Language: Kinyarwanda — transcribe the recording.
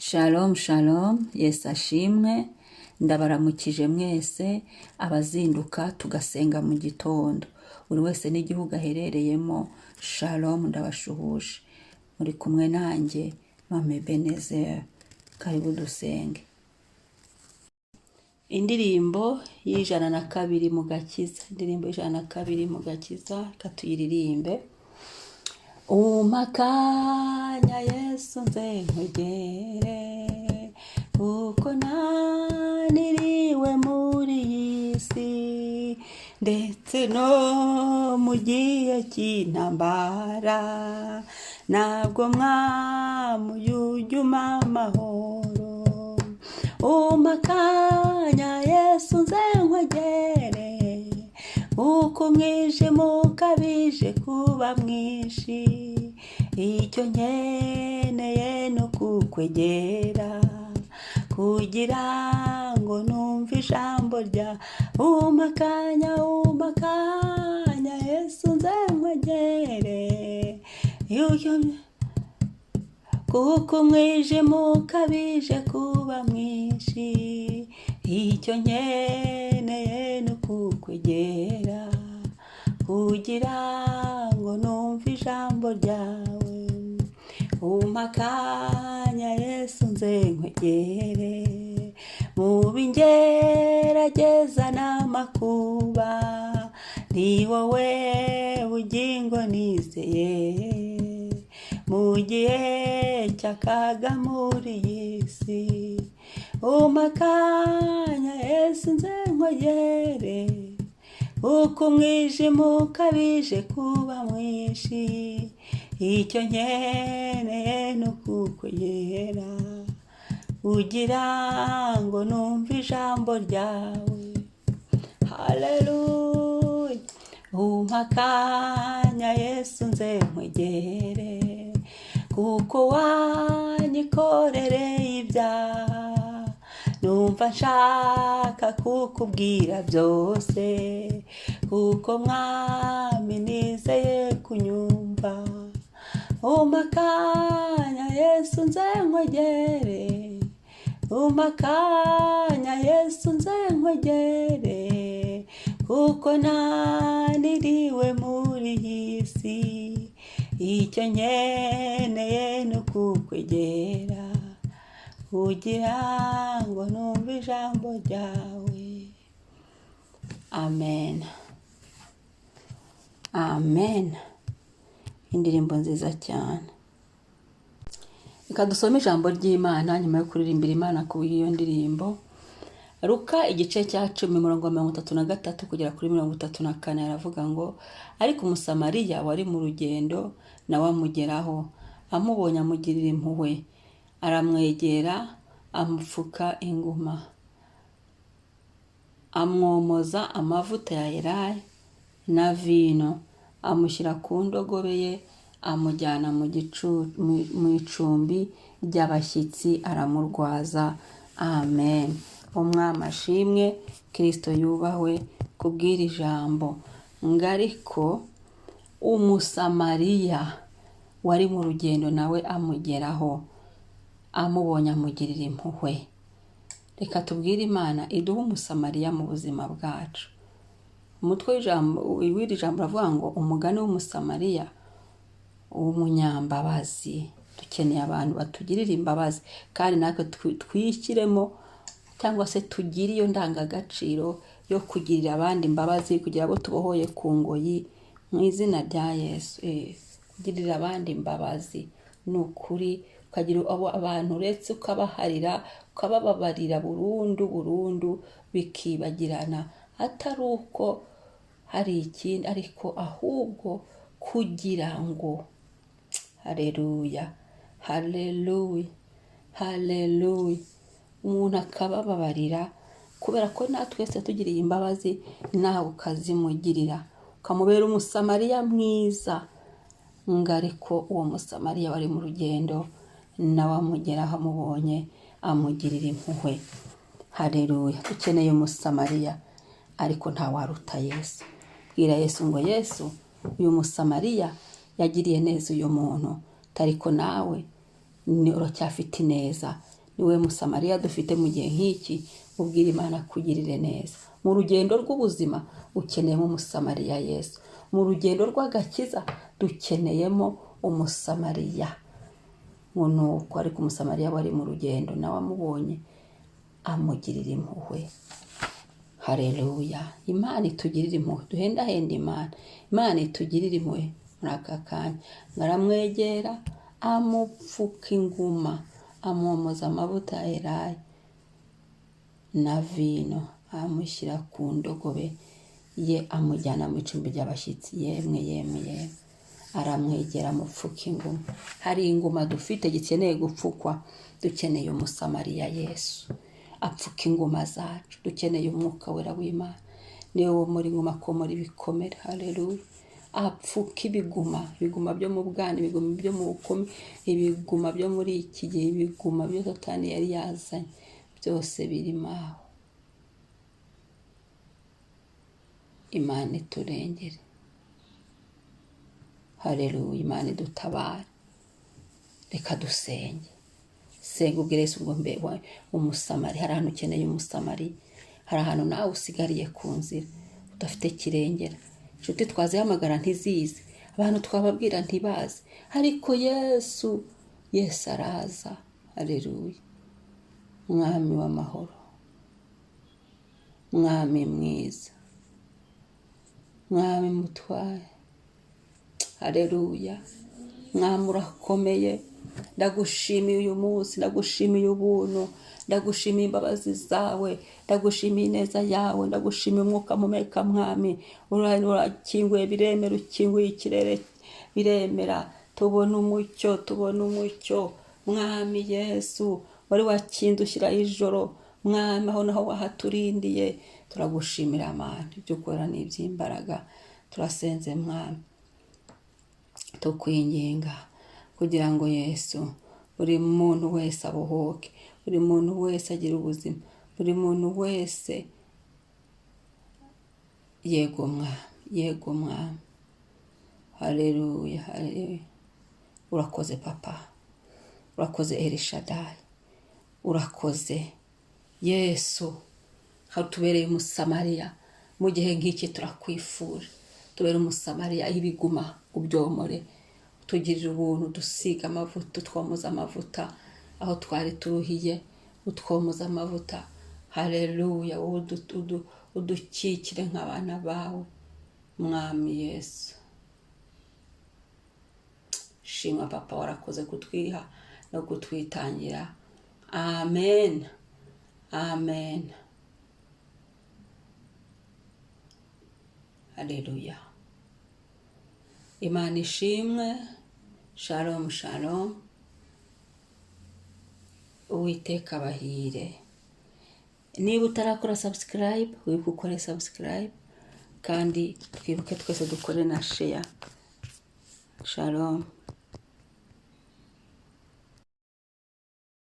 Shalom shalom, Yesu ashimwe, ndabaramukije mwese abazinduka tugasenga mu gitondo, buri wese n'igihugu aherereyemo. Shalom, ndabashuhuje, muri kumwe nanjye Mame Ebenezer. Karibu dusenge. Indirimbo y'102 mu gakiza, indirimbo y'102 mu gakiza, reka tuyiririmbe. Umakanya Yesu nze nkugere, kuko naniriwe muri iyi si, ndetse no mu gihe cy'intambara, ntabwo mwami ujya umpa amahoro. Umakanya Yesu nze nkugere, uko umwijima ukabije kuba mwinshi, icyo nkeneye ni ukukwegera, kugira ngo numve ijambo rya umakanya Yesu nze nkugere, kuko umwijima ukabije kuba mwinshi, icyo nkeneye ni ukukwegera, kugira ngo numve ijambo ryawe. Umakanya Yesu nze nkwegere, mu bingerageza n'amakuba, ni wowe bugingo nizeye, mu gihe cy'akaga muri iyi si. Umakanya Yesu nze nkwegere, uko umwijima ukabije kuba mwinshi, icyo nkeneye ni ukukwegera, kugira ngo numve ijambo ryawe. Haleluya. Umakanya Yesu nze nkwegere, kuko wanyikorereye ibyaha, numva nshaka kukubwira byose, kuko mwami nizeye kunyumva. Umakanya Yesu nze nkwegere, umakanya Yesu nze nkwegere, kuko naniriwe muri iyi si, icyo nkeneye ni ukukwegera, kugira ngo numve ijambo ryawe. Amen, amen. Indirimbo nziza cyane. Reka dusome ijambo ry'Imana nyuma yo kuririmbira Imana ku iyo ndirimbo. Luka igice cya 10:33 kugera kuri 34 aravuga ngo, ariko umusamariya wari mu rugendo nawe amugeraho, amubonye amugirira impuhwe, aramwegera, amupfuka inguma, amwomoza amavuta ya elayo na vino, amushyira ku ndogobe ye, amujyana mu icumbi ry'abashyitsi, aramurwaza. Amen. Umwami ashimwe, Kristo yubahwe kubwira ijambo. Ngariko umusamariya wari mu rugendo nawe amugeraho, amubonye amugirira impuhwe. Reka tubwire Imana iduhe umusamariya mu buzima bwacu. Umutwe w'iri jambo ravuga ngo umugani w'umusamariya w'umunyambabazi. Dukeneye abantu batugirira imbabazi, kandi natwe twishyiremo cyangwa se tugire iyo ndangagaciro yo kugirira abandi imbabazi, kugira ngo tubohoye ku ngoyi mu izina rya Yesu. Kugirira abandi imbabazi ni ukuri, ukagira abantu uretse ukabaharira, ukabababarira burundu bikibagirana, atari uko hari ikindi, ariko ahubwo kugira ngo. Haleluya, haleluya, haleluya. Umuntu akabababarira, kubera ko natwe twese tugiriye imbabazi, nawe ukazimugirira, ukamubera umusamariya mwiza. Ngariko uwo musamariya wari mu rugendo nawe amugeraho, amubonye amugirira impuhwe. Haleluya. Dukeneye umusamariya, ariko ntawaruta Yesu. Bwira Yesu ngo, Yesu, uyu musamariya yagiriye neza uyu muntu, ariko nawe uracyafite ineza. niwe musamariya dufite mu gihe nk'iki. Ubwira Imana kugirire neza. Mu rugendo rw'ubuzima ukeneyemo umusamariya Yesu. Mu rugendo rw'agakiza dukeneyemo umusamariya. Nuko ariko umusamariya wari mu rugendo nawe amubonye amugirira impuhwe. Haleluya. Imana itugirira impuhwe. Duhendahenda Imana itugirira impuhwe. Muri aka kanya ngaramwegera amupfuka inguma, amwomoza amavuta ya elayo na vino, amushyira ku ndogobe ye amujyana mu icumbi ry'abashyitsi. Yemwe aramwegera amupfuka inguma. Hari inguma dufite gikeneye gupfukwa. Dukeneye umusamariya Yesu apfuka inguma zacu. Dukeneye umwuka wera w'Imana, niwe wo muri nguma komora ibikomere. Haleluya. Apfuka ibiguma byo mu bwana, ibiguma byo mu bukome, ibiguma byo muri iki gihe, ibiguma byo Satani yari yazanye, byose birimo aho. Imana iturengere. Haleluya. Imana idutabare. Reka dusenge. Senga ubwire Yesu ngo mbewe umusamari. Hari ahantu ukeneye umusamari. Hari ahantu nawe usigariye ku nzira udafite kirengera. Inshuti twazihamagara ntizizi, abantu twababwira ntibazi, ariko Yesu araza. Haleluya. Mwami w'amahoro, mwami mwiza, mwami mutware. Haleluya. Mwami urakomeye. Ndagushimiye uyu munsi, ndagushimiye ubuntu, ndagushimiye imbabazi zawe, ndagushimiye ineza yawe, ndagushimiye umwuka mumeka mwami. Urakinguye biremera, ukinguye ikirere biremera. Tubona umucyo mwami Yesu. Wari wakinze ushyiraho ijoro mwami, aho naho wahaturindiye. Turagushimira Mana, ibyo ukora ni iby'imbaraga. Turasenze mwami, tukwinginga kugira ngo Yesu buri muntu wese abohoke, buri muntu wese agira ubuzima, buri muntu wese yego mwami. Haleluya. Urakoze Papa, urakoze Elishadai, urakoze Yesu. Hatubereye umusamariya mu gihe nk'iki. Turakwifuje tubere umusamariya. Ibiguma ubyomore, tugirire ubuntu, dusiga amavuta, utwomoza amavuta aho twari turuhiye, utwomoza amavuta. Haleluya. Udukikire nk'abana bawe mwami Yesu. Shimwa Papa, warakoze kutwiha no kutwitangira. Amen. Haleluya. Imana ishimwe. Shalom. Uwiteka abahire. Niba utarakora subscribe, wibuke ukore subscribe, kandi twibuke twese dukore na share. Shalom.